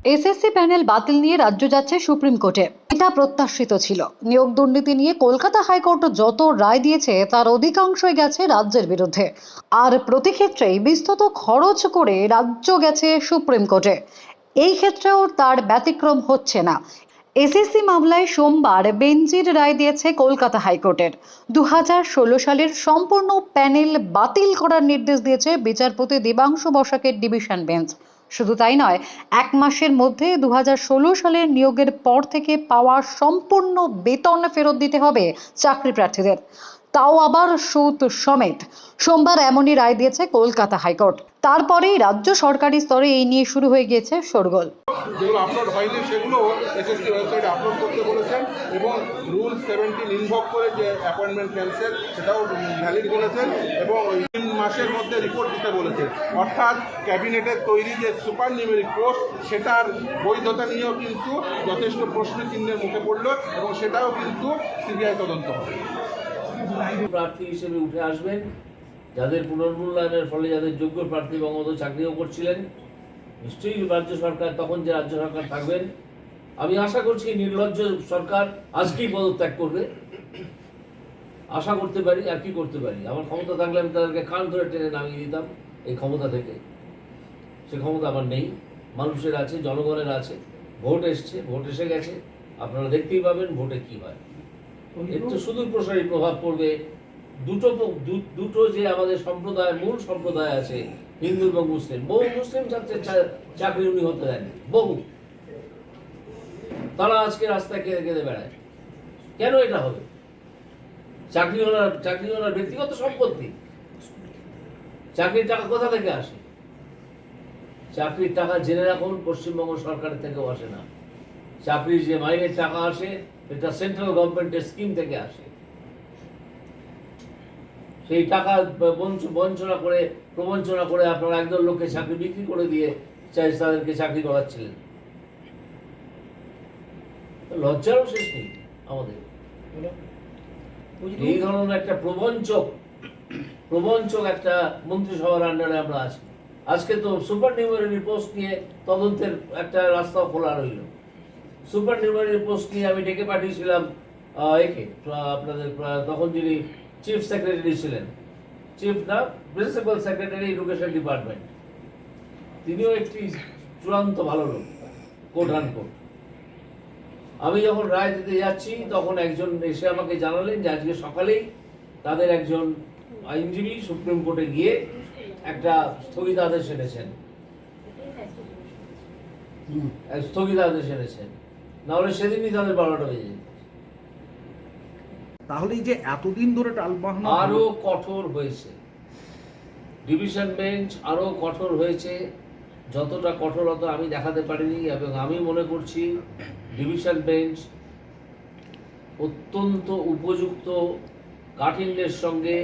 SSC panel বাতিল নিয়ে রাজ্য যাচ্ছে সুপ্রিম কোর্টে। এটা প্রত্যাশিত ছিল। নিয়োগ দুর্নীতি নিয়ে কলকাতা হাইকোর্ট যত রায় দিয়েছে তার অধিকাংশই গেছে রাজ্যের বিরুদ্ধে, আর প্রতি ক্ষেত্রেই বিস্তৃত খরচ করে রাজ্য গেছে সুপ্রিম কোর্টে। এই ক্ষেত্রেও তার ব্যতিক্রম হচ্ছে না। এসএসসি মামলায় সোমবার বেঞ্চের রায় দিয়েছে কলকাতা হাইকোর্টের। 2016 সালের সম্পূর্ণ প্যানেল বাতিল করার নির্দেশ দিয়েছে বিচারপতি দেবাংশু বসাকের ডিভিশন বেঞ্চ। শুধু তাই নয়, 1 মাসের মধ্যে 2016 সালের নিয়োগের পর থেকে পাওয়া সম্পূর্ণ বেতন ফেরত দিতে হবে চাকরি প্রার্থীদের, তাও আবার সুদ সমেত। সোমবার এমনই রায় দিয়েছে কলকাতা হাইকোর্ট। তারপরেই রাজ্য সরকারি স্তরে এই নিয়ে শুরু হয়ে গিয়েছে শোরগোল। যেগুলো আপলোড হয়নি সেগুলো এসএসসি ওয়েবসাইটে আপলোড করতে বলেছেন এবং রুল 17 ইনভক করে যে অ্যাপয়েন্টমেন্ট ক্যান্সেল সেটাও ভ্যালিড বলেছেন এবং 3 মাসের মধ্যে রিপোর্ট দিতে বলেছেন। অর্থাৎ ক্যাবিনেটের তৈরি যে সুপার নিউমেরিক পোস্ট সেটার বৈধতা নিয়েও কিন্তু যথেষ্ট প্রশ্ন চিহ্নের মুখে পড়ল এবং সেটাও কিন্তু সিবিআই তদন্ত হবে। প্রার্থী হিসেবে উঠে আসবেন যাদের পুনর্মূল্যায়নের ফলে যাদের যোগ্য প্রার্থী বঙ্গবন্ধ চাকরিও করছিলেন, নিশ্চয়ই রাজ্য সরকার, তখন যে রাজ্য সরকার থাকবেন, আমি আশা করছি নির্লজ্জ সরকার আজকেই পদত্যাগ করবে। আশা করতে পারি, আর কি করতে পারি। আমার ক্ষমতা থাকলে আমি তাদেরকে কান ধরে টেনে নামিয়ে দিতাম এই ক্ষমতা থেকে। সে ক্ষমতা আমার নেই। মানুষের আছে, জনগণের আছে। ভোট এসছে, ভোট এসে গেছে, আপনারা দেখতেই পাবেন ভোটে কি হয়। এর তো সুদূর প্রসারী প্রভাব পড়বে। দুটো যে আমাদের সম্প্রদায়, মূল সম্প্রদায় আছে হিন্দু এবং মুসলিম, বহু মুসলিম ছাত্রের চাকরি উনি হতে দেন, বহু। তারা আজকে রাস্তায় কেঁদে কেঁদে বেড়ায়। কেন এটা হবে? চাকরি ওনার ব্যক্তিগত সম্পত্তি। চাকরির টাকা কোথা থেকে আসে? চাকরির টাকা জেনে রাখুন, পশ্চিমবঙ্গ সরকারের থেকেও আসে না। চাকরির যে মাইনের টাকা আসে এটা সেন্ট্রাল গভর্নমেন্টের স্কিম থেকে আসে। সেই টাকা প্রবঞ্চনা করে আপনারা একদল লোককে চাকরি বিক্রি করে দিয়ে তাদেরকে চাকরি করাচ্ছিলেন। লজ্জারও শেষ নেই আমাদের। এই ধরনের একটা প্রবঞ্চক একটা মন্ত্রিসভার আন্ডারে আমরা আছি। আজকে তো সুপার নিউমারি পোস্ট নিয়ে তদন্তের একটা রাস্তাও খোলা রইল। সুপার নিউমারি পোস্ট নিয়ে আমি ডেকে পাঠিয়েছিলাম একে, আপনাদের তখন যিনি চিফ সেক্রেটারি ছিলেন, প্রিন্সিপাল সেক্রেটারি এডুকেশন ডিপার্টমেন্ট, তিনিও একটি চূড়ান্ত ভালো লোক, কোট আনকোট। আমি যখন রায় দিতে যাচ্ছি তখন একজন এসে আমাকে জানালেন যে আজকে সকালেই তাদের একজন আইনজীবী সুপ্রিম কোর্টে গিয়ে একটা স্থগিতাদেশ এনেছেন। নাহলে সেদিনই তাদের 12টা বেজে যেত। তাহলে এই যে এতদিন ধরে টালবাহানা আরো কঠোর হয়েছে, ডিভিশন বেঞ্চ আরো কঠোর হয়েছে। যতটা কঠোরতা আমি দেখাতে পারিনি, এবং আমি মনে করছি ডিভিশন বেঞ্চ অত্যন্ত উপযুক্ত কাঠিন্যের সঙ্গে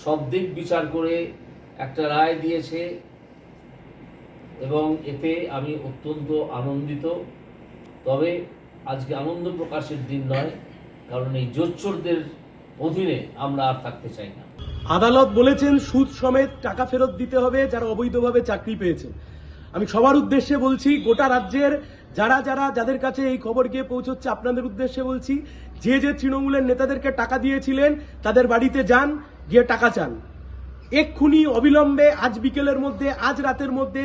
সব দিক বিচার করে একটা রায় দিয়েছে, এবং এতে আমি অত্যন্ত আনন্দিত। তবে আজকে আনন্দ প্রকাশের দিন নয়, কারণ এই জোচ্চোরদের অধীনে আমরা আর থাকতে চাই না। আদালত বলেছেন সুদ সমেত টাকা ফেরত দিতে হবে যারা অবৈধভাবে চাকরি পেয়েছে। আমি সবার উদ্দেশ্যে বলছি, গোটা রাজ্যের যাদের কাছে এই খবর গিয়ে পৌঁছচ্ছে, আপনাদের উদ্দেশ্যে বলছি, যে তৃণমূলের নেতাদেরকে টাকা দিয়েছিলেন তাদের বাড়িতে যান, গিয়ে টাকা চান। এক্ষুনি অবিলম্বে আজ বিকেলের মধ্যে, আজ রাতের মধ্যে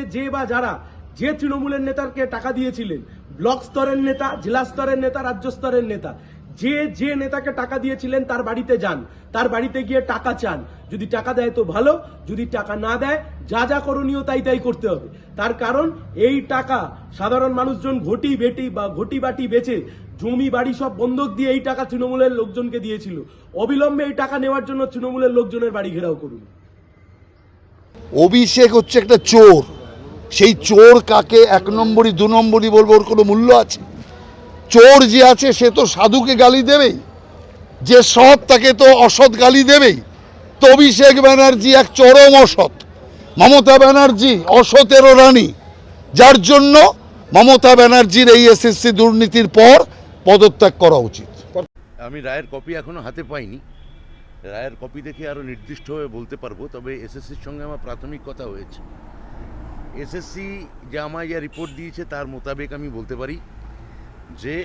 যে তৃণমূলের নেতাকে টাকা দিয়েছিলেন, ব্লক স্তরের নেতা, জেলা স্তরের নেতা, রাজ্য স্তরের নেতা, যে নেতাকে টাকা দিয়েছিলেন তার বাড়িতে যান, তার বাড়িতে গিয়ে টাকা চান। যদি টাকা দেয় তো ভালো, যদি টাকা না দেয় যা করণীয় তাই করতে হবে। তার কারণ এই টাকা সাধারণ মানুষজন ঘটি বাটি বেচে জমি বাড়ি সব বন্ধক দিয়ে এই টাকা তৃণমূলের লোকজনকে দিয়েছিল। অবিলম্বে এই টাকা নেওয়ার জন্য তৃণমূলের লোকজনের বাড়ি ঘেরাও করুন। অভিষেক হচ্ছে একটা চোর। সেই চোর কাকে 1 নম্বরই 2 নম্বরই বলবো, ওর কোনো মূল্য আছে? চোর যে আছে সে তো সাধুকে গালি দেবেই, যে সৎ তাকে তো অসৎ গালি দেবেই। তো অভিষেক ব্যানার্জি এক চরম অসৎ, মমতা ব্যানার্জি অসতেরও রানী, যার জন্য মমতা ব্যানার্জির এই এসএসসি দুর্নীতির পর পদত্যাগ করা উচিত। আমি রায়ের কপি এখনো হাতে পাইনি। রায়ের কপি দেখে আরও নির্দিষ্টভাবে বলতে পারবো। তবে এসএসসির সঙ্গে আমার প্রাথমিক কথা হয়েছে। এসএসসি যা আমায় যা রিপোর্ট দিয়েছে তার মোতাবেক আমি বলতে পারি যে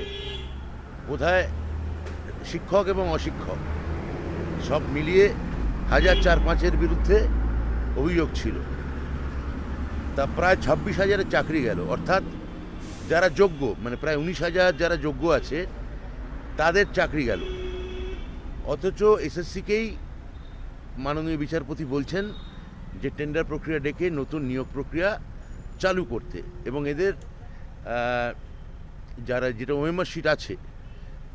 বোধহয় শিক্ষক এবং অশিক্ষক সব মিলিয়ে 1004-5-এর বিরুদ্ধে অভিযোগ ছিল। তা প্রায় 26,000-এর চাকরি গেল, অর্থাৎ যারা যোগ্য, মানে প্রায় 19,000 যারা যোগ্য আছে তাদের চাকরি গেল। অথচ এসএসসিকেই মাননীয় বিচারপতি বলছেন যে টেন্ডার প্রক্রিয়া ডেকে নতুন নিয়োগ প্রক্রিয়া চালু করতে এবং এদের যারা যেটা ওএমআর শিট আছে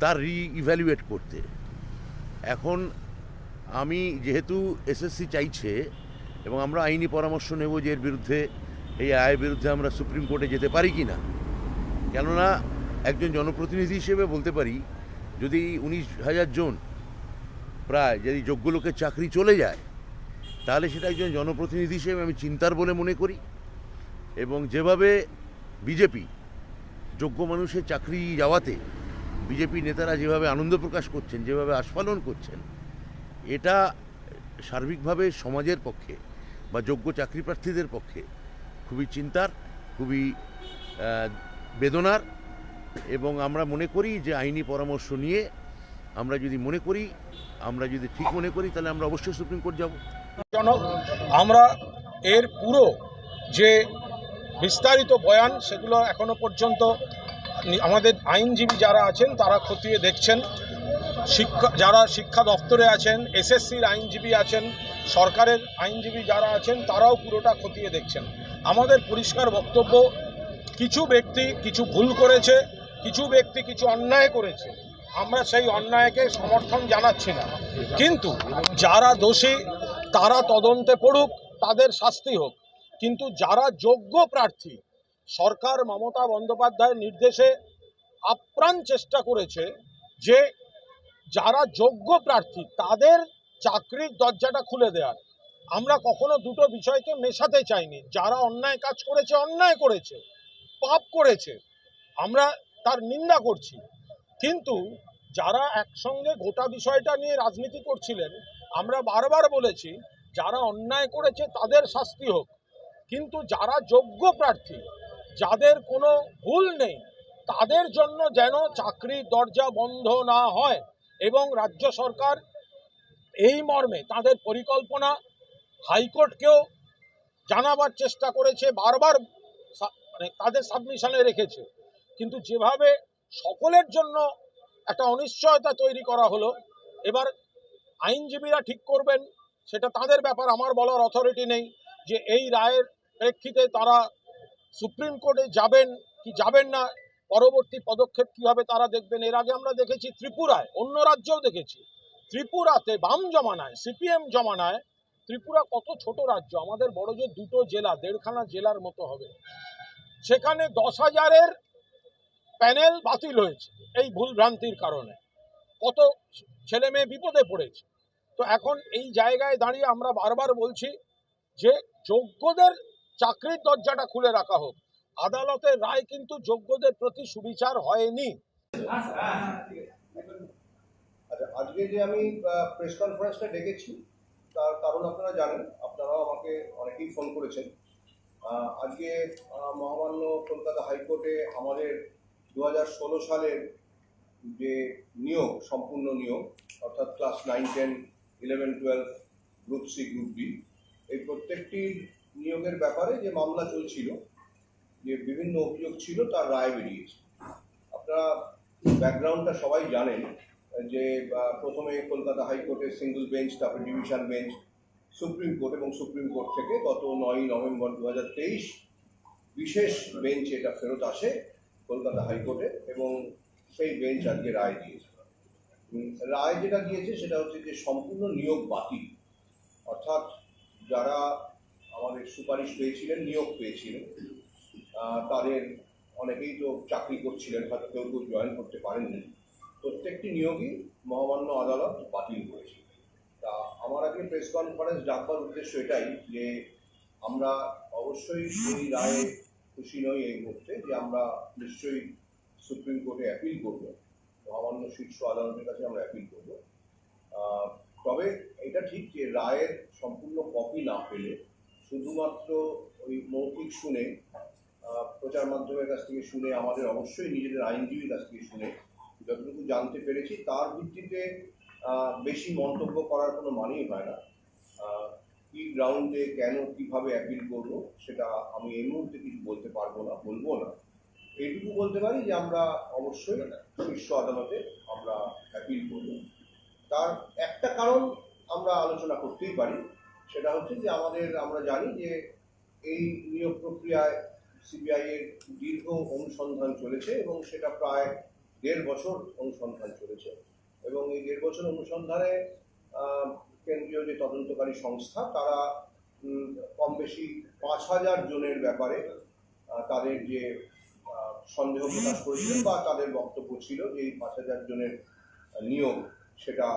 তার রি-ইভ্যালুয়েট করতে। এখন আমি যেহেতু এসএসসি চাইছে এবং আমরা আইনি পরামর্শ নেব যে এর বিরুদ্ধে, এই রায়ের বিরুদ্ধে আমরা সুপ্রিম কোর্টে যেতে পারি কি না। কেননা একজন জনপ্রতিনিধি হিসেবে বলতে পারি, যদি 19,000 জন প্রায় যদি যোগ্য লোকের চাকরি চলে যায় তাহলে সেটা একজন জনপ্রতিনিধি হিসেবে আমি চিন্তার বলে মনে করি। এবং যেভাবে বিজেপি যোগ্য মানুষের চাকরি যাওয়াতে বিজেপি নেতারা যেভাবে আনন্দ প্রকাশ করছেন, যেভাবে আস্ফালন করছেন, এটা সার্বিকভাবে সমাজের পক্ষে বা যোগ্য চাকরি প্রার্থীদের পক্ষে খুবই চিন্তার, খুবই বেদনার। এবং আমরা মনে করি যে আইনি পরামর্শ নিয়ে আমরা যদি ঠিক মনে করি তাহলে আমরা অবশ্যই সুপ্রিম কোর্ট যাব। আমরা এর পুরো যে বিস্তারিত বয়ান সেগুলো এখনো পর্যন্ত আমাদের আইনজীবী যারা আছেন তারা খতিয়ে দেখছেন। যারা শিক্ষা দপ্তরে আছেন, এসএসসির আইনজীবী আছেন, সরকারের আইনজীবী যারা আছেন তারাও পুরোটা খতিয়ে দেখছেন। আমাদের পরিষ্কার বক্তব্য, কিছু ব্যক্তি কিছু ভুল করেছে, কিছু ব্যক্তি কিছু অন্যায় করেছে, আমরা সেই অন্যায়কে সমর্থন জানাচ্ছি না। কিন্তু যারা দোষী তারা তদন্তে পড়ুক, তাদের শাস্তি হোক। কিন্তু যারা যোগ্য প্রার্থী, সরকার মমতা বন্দ্যোপাধ্যায়ের নির্দেশে আপ্রাণ চেষ্টা করেছে যে যারা যোগ্য প্রার্থী তাদের চাকরির দরজাটা খুলে দেওয়ার। আমরা কখনো দুটো বিষয়কে মেশাতে চাইনি। যারা অন্যায় কাজ করেছে, অন্যায় করেছে, পাপ করেছে, আমরা তার নিন্দা করছি। কিন্তু যারা একসঙ্গে গোটা বিষয়টা নিয়ে রাজনীতি করছিলেন, আমরা বারবার বলেছি যারা অন্যায় করেছে তাদের শাস্তি হোক। কিন্তু যারা যোগ্য প্রার্থী, যাদের কোনো ভুল নেই, তাদের জন্য যেন চাকরির দরজা বন্ধ না হয়। এবং রাজ্য সরকার এই মর্মে তাদের পরিকল্পনা হাইকোর্টকেও জানাবার চেষ্টা করেছে, বারবার মানে তাদের সাবমিশনে রেখেছে। কিন্তু যেভাবে সকলের জন্য একটা অনিশ্চয়তা তৈরি করা হলো, এবার আইনজীবীরা ঠিক করবেন, সেটা তাদের ব্যাপার, আমার বলার অথরিটি নেই যে এই রায়ের প্রেক্ষিতে তারা সুপ্রিম কোর্টে যাবেন কি যাবেন না, পরবর্তী পদক্ষেপ কী হবে তারা দেখবেন। এর আগে আমরা দেখেছি ত্রিপুরায়, অন্য রাজ্যেও দেখেছি, ত্রিপুরাতে বাম জমানায়, সিপিএম জমানায়, ত্রিপুরা কত ছোট রাজ্য, আমাদের বড় যে দুটো জেলা, 1.5খানা জেলার মতো হবে, সেখানে 10,000-এর প্যানেল বাতিল হয়েছে এই ভুলভ্রান্তির কারণে। কত ছেলে মেয়ে বিপদে পড়েছে। তো এখন এই জায়গায় দাঁড়িয়ে আমরা বারবার বলছি যে যোগ্যদের চাকরির দরজাটা খুলে রাখা হোক। আদালতের রায় কিন্তু যোগ্যদের প্রতি সুবিচার হয়নি। আচ্ছা, আজকে যে আমি প্রেস কনফারেন্সটা ডেকেছি তার কারণ আপনারা জানেন, আপনারাও আমাকে অনেকেই ফোন করেছেন। আজকে মহামান্য কলকাতা হাইকোর্টে আমাদের 2016 সালের যে নিয়োগ, সম্পূর্ণ নিয়োগ, অর্থাৎ class 9, 10, 11, 12, group C, group D, এই প্রত্যেকটি নিয়োগের ব্যাপারে যে মামলা চলছিল, যে বিভিন্ন অভিযোগ ছিল, তার রায় বেরিয়েছে। আপনারা ব্যাকগ্রাউন্ডটা সবাই জানেন যে প্রথমে কলকাতা হাইকোর্টের সিঙ্গল বেঞ্চ, তারপরে ডিভিশন বেঞ্চ, সুপ্রিম কোর্ট, এবং সুপ্রিম কোর্ট থেকে গত 9ই নভেম্বর 2023 বিশেষ বেঞ্চ এটা ফেরত আসে কলকাতা হাইকোর্টে, এবং সেই বেঞ্চ আজকে রায় দিয়েছে। রায় যেটা দিয়েছে সেটা হচ্ছে যে সম্পূর্ণ নিয়োগ বাতিল, অর্থাৎ যারা আমাদের সুপারিশ পেয়েছিলেন, নিয়োগ পেয়েছিলেন, তাদের অনেকেই তো চাকরি করছিলেন, হয়তো কেউ কেউ জয়েন করতে পারেননি, প্রত্যেকটি নিয়োগই মহামান্য আদালত বাতিল করেছে। তা আমার আগে প্রেস কনফারেন্স ডাকবার উদ্দেশ্য এটাই যে আমরা অবশ্যই এই রায়ে খুশি নই এই মুহূর্তে, যে আমরা নিশ্চয়ই সুপ্রিম কোর্টে অ্যাপিল করব, মহামান্য শীর্ষ আদালতের কাছে আমরা অ্যাপিল করব। তবে এটা ঠিক যে রায়ের সম্পূর্ণ কপি না পেলে শুধুমাত্র ওই মৌখিক শুনে প্রচার মাধ্যমের কাছ থেকে শুনে, আমাদের অবশ্যই নিজেদের আইনজীবীর কাছ থেকে শুনে যতটুকু জানতে পেরেছি তার ভিত্তিতে বেশি মন্তব্য করার কোনো মানেই হয় না। কি গ্রাউন্ডে কেন কিভাবে অ্যাপিল করবো সেটা আমি এই মুহূর্তে কিছু বলতে পারবো না, বলবো না। এইটুকু বলতে পারি যে আমরা অবশ্যই শীর্ষ আদালতে আমরা অ্যাপিল করব। তার একটা কারণ আমরা আলোচনা করতেই পারি, সেটা হচ্ছে যে আমরা জানি যে এই নিয়োগ প্রক্রিয়ায় সিবিআই এর দীর্ঘ অনুসন্ধান চলেছে এবং সেটা প্রায় 1.5 বছর অনুসন্ধান চলেছে এবং এই 1.5 বছর অনুসন্ধানে কেন্দ্রীয় যে তদন্তকারী সংস্থা তারা কম বেশি 5,000 জনের ব্যাপারে তাদের যে সন্দেহ প্রকাশ করেছিল বা তাদের বক্তব্য ছিল যে এই 5,000 জনের নিয়োগ সেটা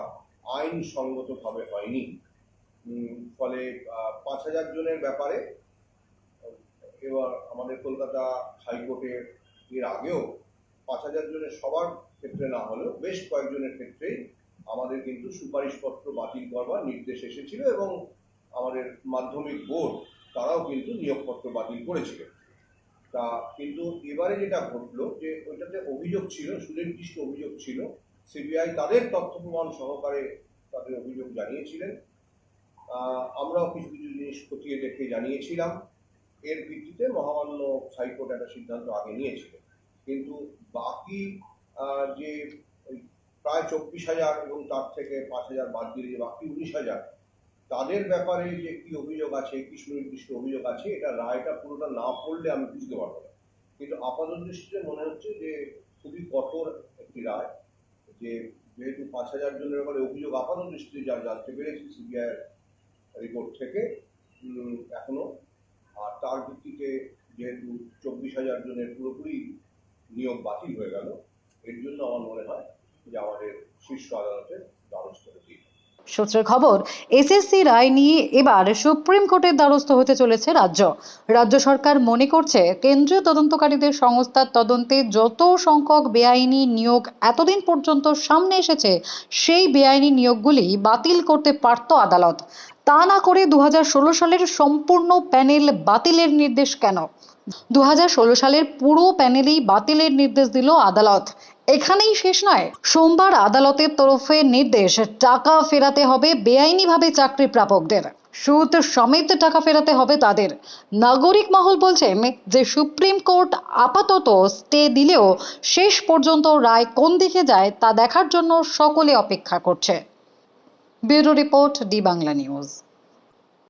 আইনসঙ্গতভাবে হয়নি। ফলে 5,000 জনের ব্যাপারে এবার আমাদের কলকাতা হাইকোর্টের এর আগেও 5,000 জনের সবার ক্ষেত্রে না হলেও বেশ কয়েকজনের ক্ষেত্রেই আমাদের কিন্তু সুপারিশপত্র বাতিল করবার নির্দেশ এসেছিল এবং আমাদের মাধ্যমিক বোর্ড তারাও কিন্তু নিয়োগপত্র বাতিল করেছিল। তা কিন্তু এবারে যেটা ঘটলো যে ওইটাতে অভিযোগ ছিল, সুনির্দিষ্ট অভিযোগ ছিল, সিবিআই তাদের তথ্য প্রমাণ সহকারে তাদের অভিযোগ জানিয়েছিলেন। আমরাও কিছু কিছু জিনিস খতিয়ে দেখে জানিয়েছিলাম। এর ভিত্তিতে মহামান্য হাইকোর্ট একটা সিদ্ধান্ত আগে নিয়েছিল, কিন্তু বাকি যে প্রায় 24,000 এবং তার থেকে 5,000 বাদ দিয়ে যে বাকি 19,000 তাদের ব্যাপারে যে কি অভিযোগ আছে, কি সুনির্দিষ্ট অভিযোগ আছে, এটা রায়টা পুরোটা না পড়লে আমি বুঝতে পারবো না। কিন্তু আপাত দৃষ্টিতে মনে হচ্ছে যে খুবই কঠোর একটি রায়, যে যেহেতু 5,000 জনের ব্যাপারে অভিযোগ আপাত দৃষ্টিতে যা জানতে পেরেছি সিবিআই রিপোর্ট থেকে এখনো, আর তার ভিত্তিতে যেহেতু 24,000 জনের পুরোপুরি নিয়োগ বাতিল হয়ে গেল, এর জন্য আমার মনে হয় যে আমাদের শীর্ষ আদালতের দ্বারস্থ হতে। সূত্রের খবর, এসএসসি রায় নিয়ে এবার সুপ্রিম কোর্টের দ্বারস্থ হতে চলেছে রাজ্য সরকার মনে করছে কেন্দ্রীয় তদন্তকারীদের সংস্থার তদন্তে যত সংখ্যক বেআইনি নিয়োগ এতদিন পর্যন্ত সামনে এসেছে সেই বেআইনি নিয়োগগুলি বাতিল করতে পারত আদালত। তা না করে 2016 সালের সম্পূর্ণ প্যানেল বাতিলের নির্দেশ কেন? 2016 সালের পুরো প্যানেলেই বাতিলের নির্দেশ দিল আদালত। এখানেই শেষ নয়, সোমবার আদালতের তরফে নির্দেশ, টাকা ফেরাতে হবে বেআইনিভাবে চাকরি প্রাপকদের, সুদ সমেত টাকা ফেরাতে হবে তাদের। নাগরিক মহল বলছেন যে সুপ্রিম কোর্ট আপাতত স্টে দিলেও শেষ পর্যন্ত রায় কোন দিকে যায় তা দেখার জন্য সকলে অপেক্ষা করছে। Bureau report, D Bangla news.